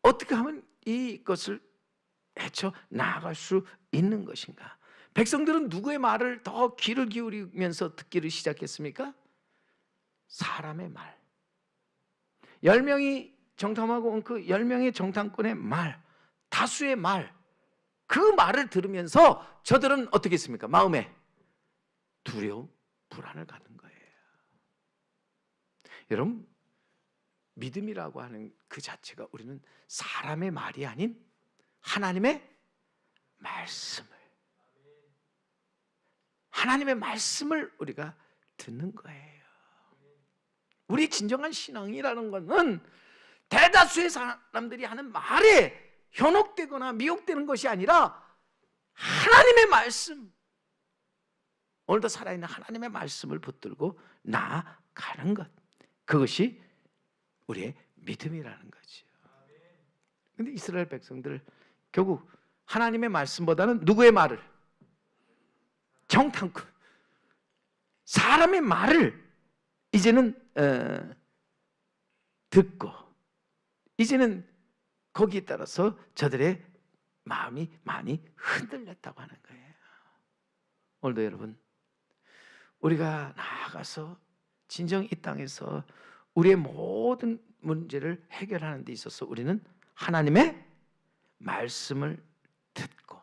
어떻게 하면 이것을 헤쳐 나아갈 수 있는 것인가? 백성들은 누구의 말을 더 귀를 기울이면서 듣기를 시작했습니까? 사람의 말. 10명이 정탐하고 온 그 10명의 정탐꾼의 말, 다수의 말, 그 말을 들으면서 저들은 어떻게 했습니까? 마음에 두려움, 불안을 갖는 거예요. 여러분, 믿음이라고 하는 그 자체가 우리는 사람의 말이 아닌 하나님의 말씀을 우리가 듣는 거예요. 우리 진정한 신앙이라는 것은 대다수의 사람들이 하는 말에 현혹되거나 미혹되는 것이 아니라 하나님의 말씀, 오늘도 살아있는 하나님의 말씀을 붙들고 나아가는 것, 그것이 우리의 믿음이라는 거죠. 그런데 이스라엘 백성들 결국 하나님의 말씀보다는 누구의 말을? 정탐꾼, 사람의 말을 이제는 듣고 이제는 거기에 따라서 저들의 마음이 많이 흔들렸다고 하는 거예요. 오늘도 여러분, 우리가 나아가서 진정 이 땅에서 우리의 모든 문제를 해결하는 데 있어서 우리는 하나님의 말씀을 듣고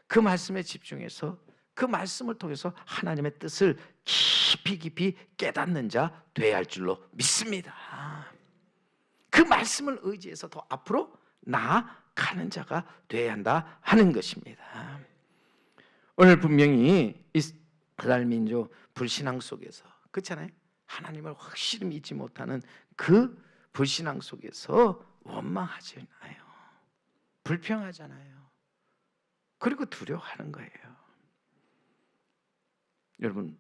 그 말씀에 집중해서 그 말씀을 통해서 하나님의 뜻을 깊이 깨닫는 자 되어야 할 줄로 믿습니다. 그 말씀을 의지해서 더 앞으로 나아가는 자가 되어야 한다 하는 것입니다. 오늘 분명히 이스라엘 민족 불신앙 속에서, 그렇잖아요, 하나님을 확실히 믿지 못하는 그 불신앙 속에서 원망하잖아요, 불평하잖아요, 그리고 두려워하는 거예요. 여러분,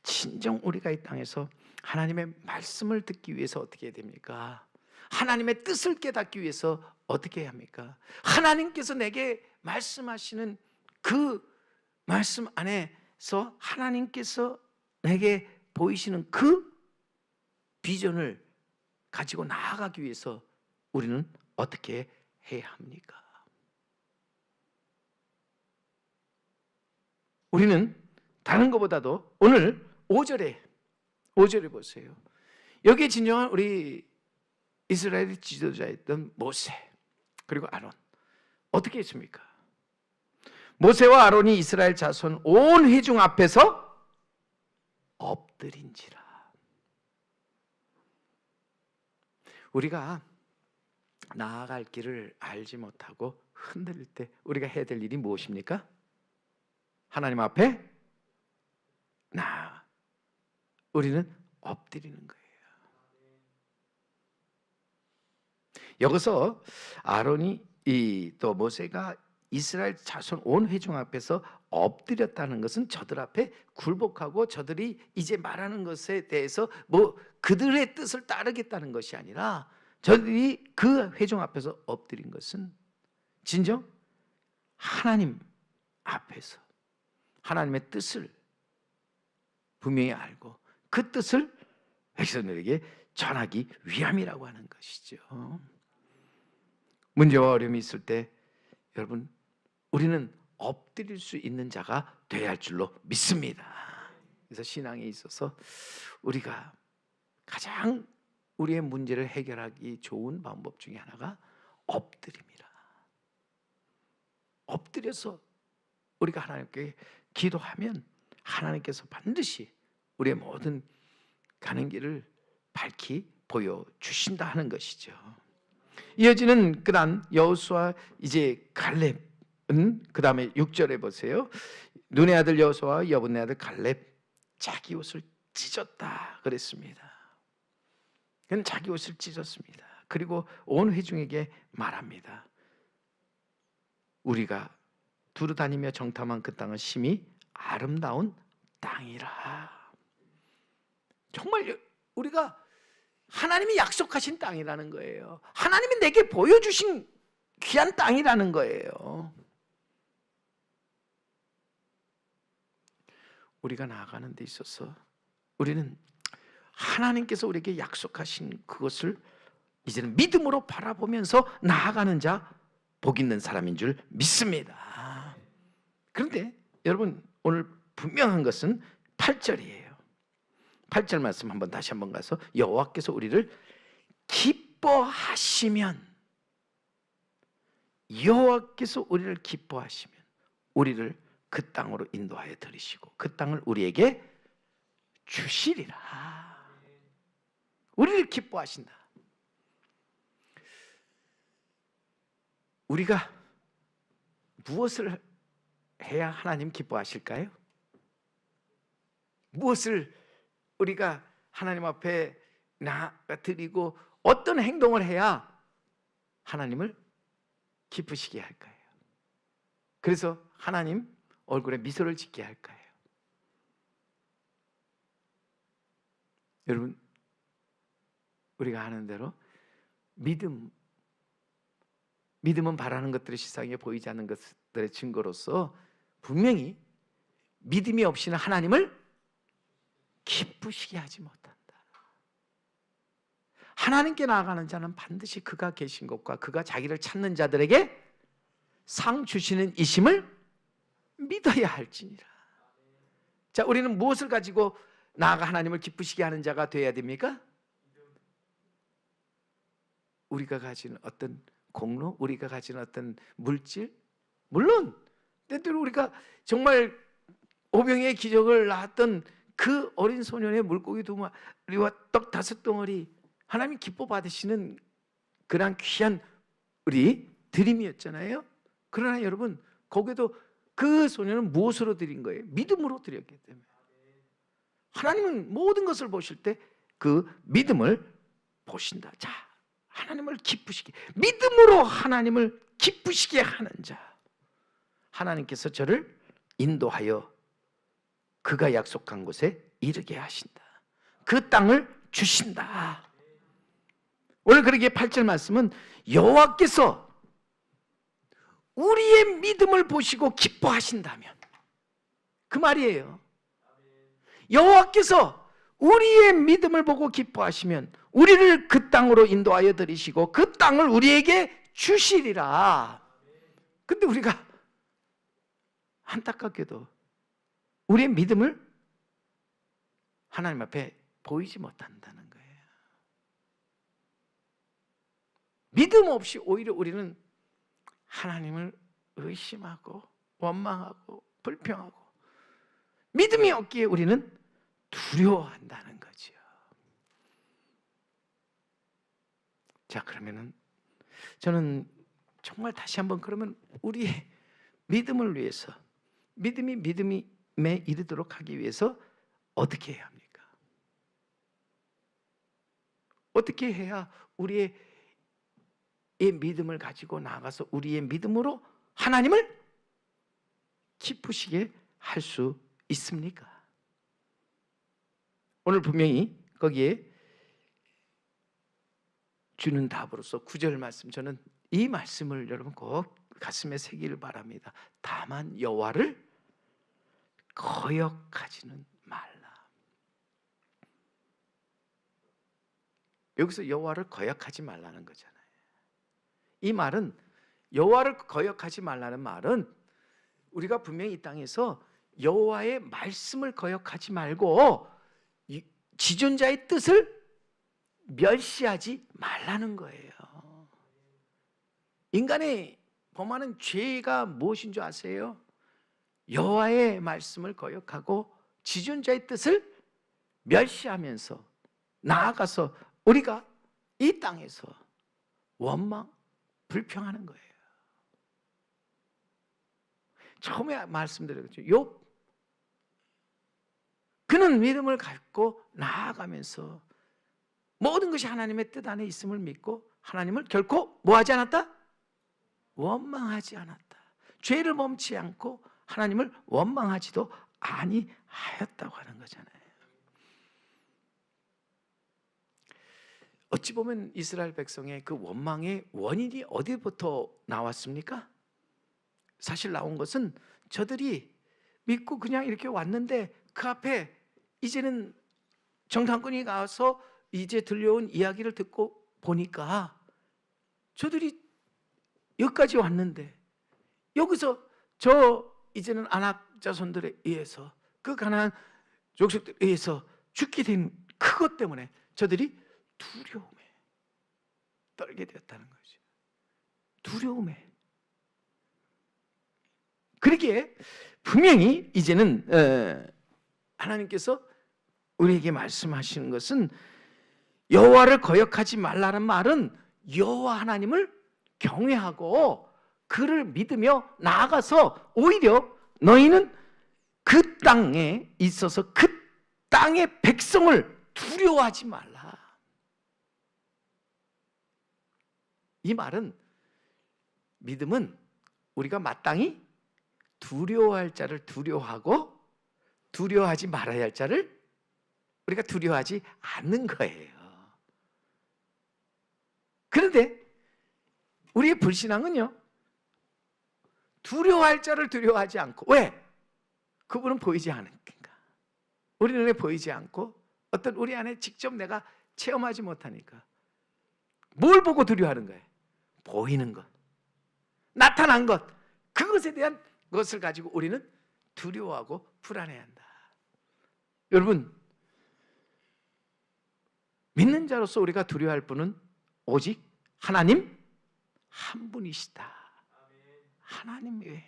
진정 우리가 이 땅에서 하나님의 말씀을 듣기 위해서 어떻게 해야 됩니까? 하나님의 뜻을 깨닫기 위해서 어떻게 해야 합니까? 하나님께서 내게 말씀하시는 그 말씀 안에서 하나님께서 내게 보이시는 그 비전을 가지고 나아가기 위해서 우리는 어떻게 해야 합니까? 우리는 다른 것보다도 오늘 5절에 보세요. 여기에 진정한 우리 이스라엘의 지도자였던 모세 그리고 아론 어떻게 했습니까? 모세와 아론이 이스라엘 자손 온 회중 앞에서 엎드린지라. 우리가 나아갈 길을 알지 못하고 흔들릴 때 우리가 해야 될 일이 무엇입니까? 하나님 앞에 우리는 엎드리는 거예요. 여기서 아론이 이 또 모세가 이스라엘 자손 온 회중 앞에서 엎드렸다는 것은 저들 앞에 굴복하고 저들이 이제 말하는 것에 대해서 뭐 그들의 뜻을 따르겠다는 것이 아니라 저들이 그 회중 앞에서 엎드린 것은 진정 하나님 앞에서 하나님의 뜻을 분명히 알고 그 뜻을 백성들에게 전하기 위함이라고 하는 것이죠. 문제와 어려움이 있을 때 여러분 우리는 엎드릴 수 있는 자가 되어야 할 줄로 믿습니다. 그래서 신앙에 있어서 우리가 가장 우리의 문제를 해결하기 좋은 방법 중에 하나가 엎드림이라. 엎드려서 우리가 하나님께 기도하면 하나님께서 반드시 우리의 모든 가는 길을 밝히 보여주신다 하는 것이죠. 이어지는 그다음 여호수아 이제 갈렙은 그다음에 6절에 보세요. 눈의 아들 여호수아와 여분의 아들 갈렙 자기 옷을 찢었다 그랬습니다. 그는 자기 옷을 찢었습니다. 그리고 온 회중에게 말합니다. 우리가 두루 다니며 정탐한 그 땅은 심히 아름다운 땅이라. 정말 우리가 하나님이 약속하신 땅이라는 거예요. 하나님이 내게 보여주신 귀한 땅이라는 거예요. 우리가 나아가는 데 있어서 우리는 하나님께서 우리에게 약속하신 그것을 이제는 믿음으로 바라보면서 나아가는 자 복 있는 사람인 줄 믿습니다. 그런데 여러분 오늘 분명한 것은 8절이에요. 8절 말씀 한번 다시 한번 가서 여호와께서 우리를 기뻐하시면 여호와께서 우리를 기뻐하시면 우리를 그 땅으로 인도하여 들이시고 그 땅을 우리에게 주시리라. 우리를 기뻐하신다. 우리가 무엇을 해야 하나님 기뻐하실까요? 무엇을 우리가 하나님 앞에 나아가 드리고 어떤 행동을 해야 하나님을 기쁘시게 할까요? 그래서 하나님 얼굴에 미소를 짓게 할까요? 여러분 우리가 아는 대로 믿음은 바라는 것들이 세상에 보이지 않는 것들의 증거로서 분명히 믿음이 없이는 하나님을 기쁘시게 하지 못한다. 하나님께 나아가는 자는 반드시 그가 계신 것과 그가 자기를 찾는 자들에게 상 주시는 이심을 믿어야 할지니라. 자, 우리는 무엇을 가지고 나아가 하나님을 기쁘시게 하는 자가 되어야 됩니까? 우리가 가진 어떤 공로, 우리가 가진 어떤 물질, 물론 때때로 우리가 정말 오병이의 기적을 낳았던 그 어린 소년의 물고기 2마리와 떡 5덩어리 하나님 기뻐 받으시는 그런 귀한 우리 드림이었잖아요. 그러나 여러분 거기도 그 소년은 무엇으로 드린 거예요? 믿음으로 드렸기 때문에 하나님은 모든 것을 보실 때 그 믿음을 보신다. 자, 하나님을 기쁘시게 믿음으로 하나님을 기쁘시게 하는 자 하나님께서 저를 인도하여 그가 약속한 곳에 이르게 하신다. 그 땅을 주신다. 오늘 그러기에 8절 말씀은 여호와께서 우리의 믿음을 보시고 기뻐하신다면 그 말이에요. 여호와께서 우리의 믿음을 보고 기뻐하시면 우리를 그 땅으로 인도하여 들이시고 그 땅을 우리에게 주시리라. 근데 우리가 안타깝게도 우리의 믿음을 하나님 앞에 보이지 못한다는 거예요. 믿음 없이 오히려 우리는 하나님을 의심하고 원망하고 불평하고 믿음이 없기에 우리는 두려워한다는 거죠. 자, 그러면은 저는 정말 다시 한번 그러면 우리의 믿음을 위해서 믿음에 이르도록 하기 위해서 어떻게 해야 합니까? 어떻게 해야 우리의 믿음을 가지고 나아가서 우리의 믿음으로 하나님을 기쁘시게 할 수 있습니까? 오늘 분명히 거기에 주는 답으로서 9절 말씀, 저는 이 말씀을 여러분 꼭 가슴에 새기를 바랍니다. 다만 여호와를 거역하지는 말라. 여기서 여호와를 거역하지 말라는 거잖아요. 이 말은, 여호와를 거역하지 말라는 말은 우리가 분명히 이 땅에서 여호와의 말씀을 거역하지 말고 지존자의 뜻을 멸시하지 말라는 거예요. 인간의 범하는 죄가 무엇인 줄 아세요? 여호와의 말씀을 거역하고 지존자의 뜻을 멸시하면서 나아가서 우리가 이 땅에서 원망, 불평하는 거예요. 처음에 말씀드렸죠. 욥, 그는 믿음을 갖고 나아가면서 모든 것이 하나님의 뜻 안에 있음을 믿고 하나님을 결코 뭐하지 않았다? 원망하지 않았다. 죄를 범치 않고 하나님을 원망하지도 아니하였다고 하는 거잖아요. 어찌 보면 이스라엘 백성의 그 원망의 원인이 어디부터 나왔습니까? 사실 나온 것은 저들이 믿고 그냥 이렇게 왔는데 그 앞에 이제는 정탐꾼이 가서 이제 들려온 이야기를 듣고 보니까 저들이 여기까지 왔는데 여기서 이제는 아낙 자손들에 의해서 그 가나안 족속들에 의해서 죽게 된 그것 때문에 저들이 두려움에 떨게 되었다는 거죠. 두려움에. 그러기에 분명히 이제는 하나님께서 우리에게 말씀하시는 것은 여호와를 거역하지 말라는 말은 여호와 하나님을 경외하고 그를 믿으며 나아가서 오히려 너희는 그 땅에 있어서 그 땅의 백성을 두려워하지 말라. 이 말은, 믿음은 우리가 마땅히 두려워할 자를 두려워하고 두려워하지 말아야 할 자를 우리가 두려워하지 않는 거예요. 그런데 우리의 불신앙은요, 두려워할 자를 두려워하지 않고, 왜? 그분은 보이지 않으니까. 우리 눈에 보이지 않고 어떤 우리 안에 직접 내가 체험하지 못하니까. 뭘 보고 두려워하는 거예요? 보이는 것, 나타난 것, 그것에 대한 것을 가지고 우리는 두려워하고 불안해한다. 여러분, 믿는 자로서 우리가 두려워할 분은 오직 하나님 한 분이시다. 하나님 외에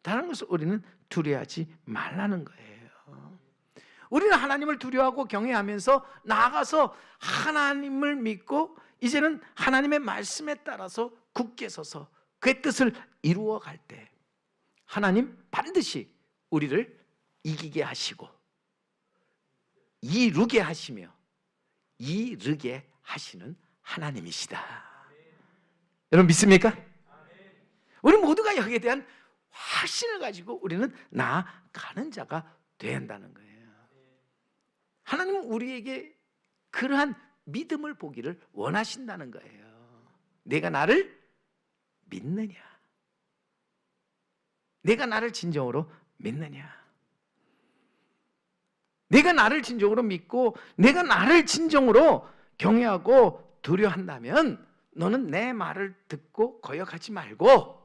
다른 것을 우리는 두려워하지 말라는 거예요. 우리는 하나님을 두려워하고 경외하면서 나아가서 하나님을 믿고 이제는 하나님의 말씀에 따라서 굳게 서서 그의 뜻을 이루어 갈 때 하나님 반드시 우리를 이기게 하시고 이루게 하시며 이르게 하시는 하나님이시다. 여러분 믿습니까? 우리 모두가 여기에 대한 확신을 가지고 우리는 나아가는 자가 되어야 한다는 거예요. 하나님은 우리에게 그러한 믿음을 보기를 원하신다는 거예요. 내가 나를 믿느냐? 내가 나를 진정으로 믿느냐? 내가 나를 진정으로 믿고 내가 나를 진정으로 경외하고 두려워한다면 너는 내 말을 듣고 거역하지 말고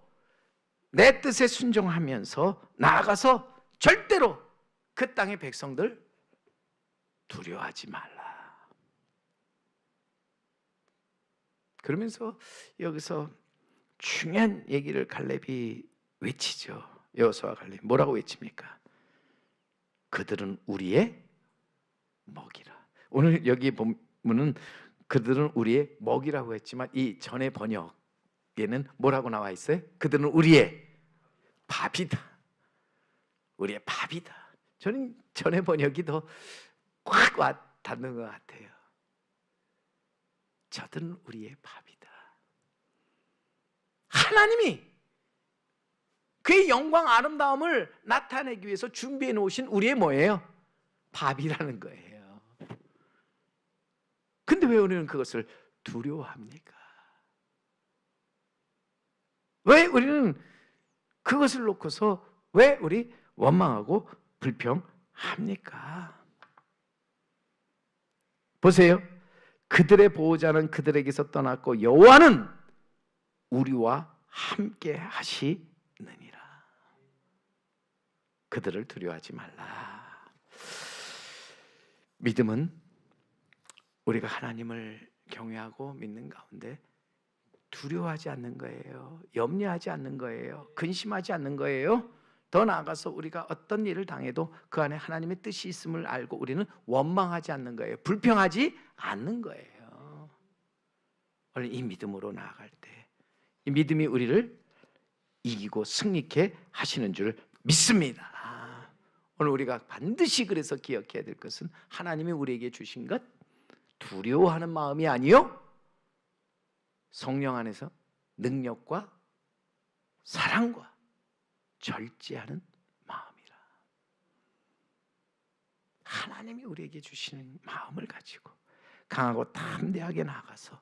내 뜻에 순종하면서 나아가서 절대로 그 땅의 백성들 두려워하지 말라. 그러면서 여기서 중요한 얘기를 갈렙이 외치죠. 여호수아와 갈렙 뭐라고 외칩니까? 그들은 우리의 먹이라. 오늘 여기 보면은 그들은 우리의 먹이라고 했지만 이 전의 번역에는 뭐라고 나와 있어요? 그들은 우리의 밥이다. 우리의 밥이다. 저는 전의 번역이 더 확 와닿는 것 같아요. 저들은 우리의 밥이다. 하나님이 그의 영광 아름다움을 나타내기 위해서 준비해 놓으신 우리의 뭐예요? 밥이라는 거예요. 근데 왜 우리는 그것을 두려워합니까? 왜 우리는 그것을 놓고서 왜 우리 원망하고 불평합니까? 보세요. 그들의 보호자는 그들에게서 떠났고 여호와는 우리와 함께 하시느니라. 그들을 두려워하지 말라. 믿음은 우리가 하나님을 경외하고 믿는 가운데 두려워하지 않는 거예요. 염려하지 않는 거예요. 근심하지 않는 거예요. 더 나아가서 우리가 어떤 일을 당해도 그 안에 하나님의 뜻이 있음을 알고 우리는 원망하지 않는 거예요. 불평하지 않는 거예요. 원래 이 믿음으로 나아갈 때 이 믿음이 우리를 이기고 승리케 하시는 줄 믿습니다. 오늘 우리가 반드시 그래서 기억해야 될 것은 하나님이 우리에게 주신 것 두려워하는 마음이 아니요 성령 안에서 능력과 사랑과 절제하는 마음이라. 하나님이 우리에게 주시는 마음을 가지고 강하고 담대하게 나아가서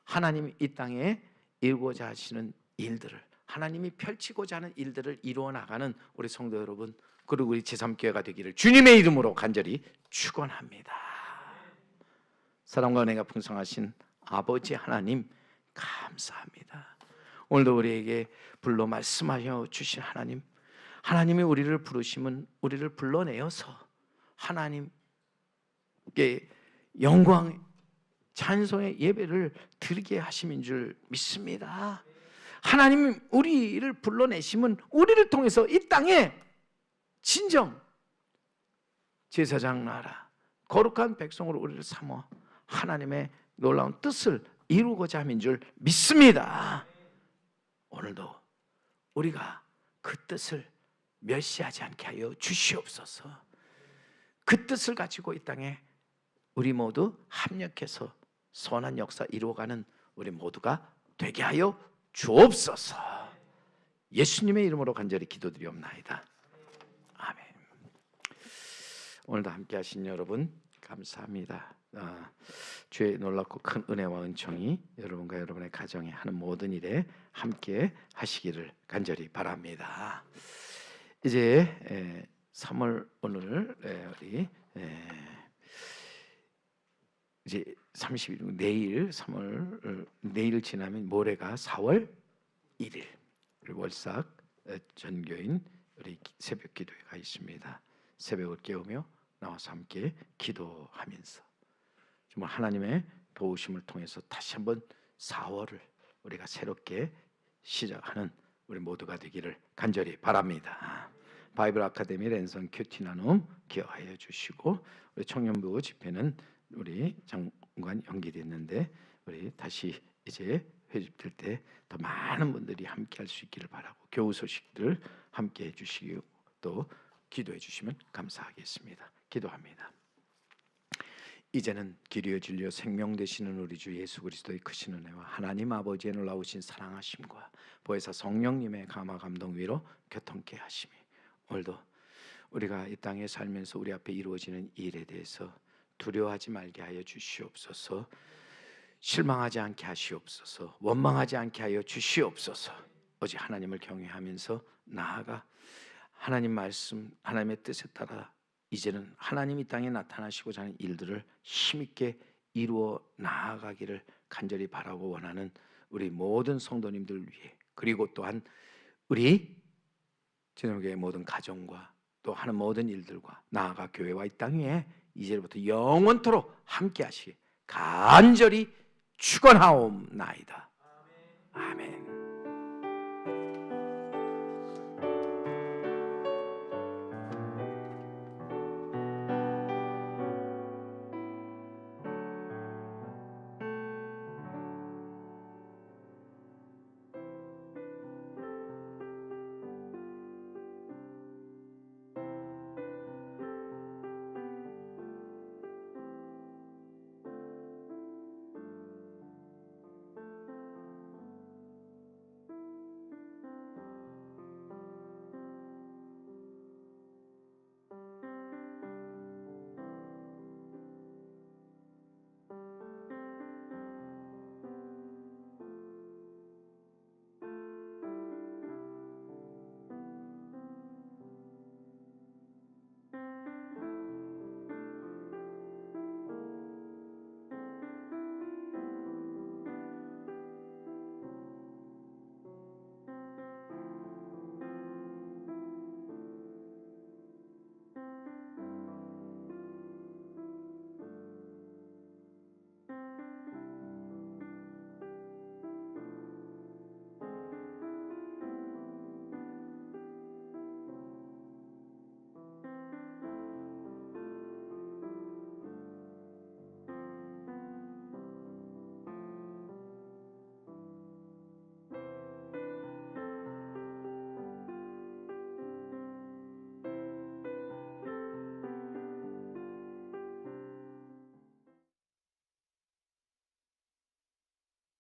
하나님이 이 땅에 이루고자 하시는 일들을, 하나님이 펼치고자 하는 일들을 이루어 나가는 우리 성도 여러분, 그리고 우리 제3교회가 되기를 주님의 이름으로 간절히 축원합니다. 사랑과 은혜가 풍성하신 아버지 하나님 감사합니다. 오늘도 우리에게 불러 말씀하여 주신 하나님, 하나님이 우리를 부르시면 우리를 불러내어서 하나님께 영광, 찬송의 예배를 드리게 하심인 줄 믿습니다. 하나님 우리를 불러내시면 우리를 통해서 이 땅에 진정 제사장 나라, 거룩한 백성으로 우리를 삼어 하나님의 놀라운 뜻을 이루고자 함인 줄 믿습니다. 오늘도 우리가 그 뜻을 멸시하지 않게 하여 주시옵소서. 그 뜻을 가지고 이 땅에 우리 모두 합력해서 선한 역사 이루어가는 우리 모두가 되게 하여 주옵소서. 예수님의 이름으로 간절히 기도드리옵나이다. 아멘. 오늘도 함께 하신 여러분 감사합니다. 주의 놀랍고 큰 은혜와 은총이 여러분과 여러분의 가정에 하는 모든 일에 함께 하시기를 간절히 바랍니다. 이제 3월 오늘 우리 이제 30일 내일 3월 내일 지나면 모레가 4월 1일 월삭 전교인 우리 새벽 기도회가 있습니다. 새벽을 깨우며 나와서 함께 기도하면서 정말 하나님의 도우심을 통해서 다시 한번 4월을 우리가 새롭게 시작하는 우리 모두가 되기를 간절히 바랍니다. 바이블 아카데미 랜선 큐티 나눔 기억하여 주시고 우리 청년부 집회는 우리 장관 연기됐는데 우리 다시 이제 회집될 때 더 많은 분들이 함께 할 수 있기를 바라고 교우 소식들 함께 해주시고 또 기도해 주시면 감사하겠습니다. 기도합니다. 이제는 길이요 진리요 생명 되시는 우리 주 예수 그리스도의 크신 은혜와 하나님 아버지의 놀라우신 사랑하심과 보혜사 성령님의 감화 감동 위로 교통케 하심이 오늘도 우리가 이 땅에 살면서 우리 앞에 이루어지는 일에 대해서 두려워하지 말게 하여 주시옵소서. 실망하지 않게 하시옵소서. 원망하지 않게 하여 주시옵소서. 오직 하나님을 경외하면서 나아가 하나님 말씀, 하나님의 뜻에 따라 이제는 하나님 이 땅에 나타나시고자 하는 일들을 힘있게 이루어 나아가기를 간절히 바라고 원하는 우리 모든 성도님들 위해, 그리고 또한 우리 제노교의 모든 가정과 또 하는 모든 일들과 나아가 교회와 이 땅 위에 이제부터 영원토록 함께 하시기 간절히 축원하옵나이다. 아멘.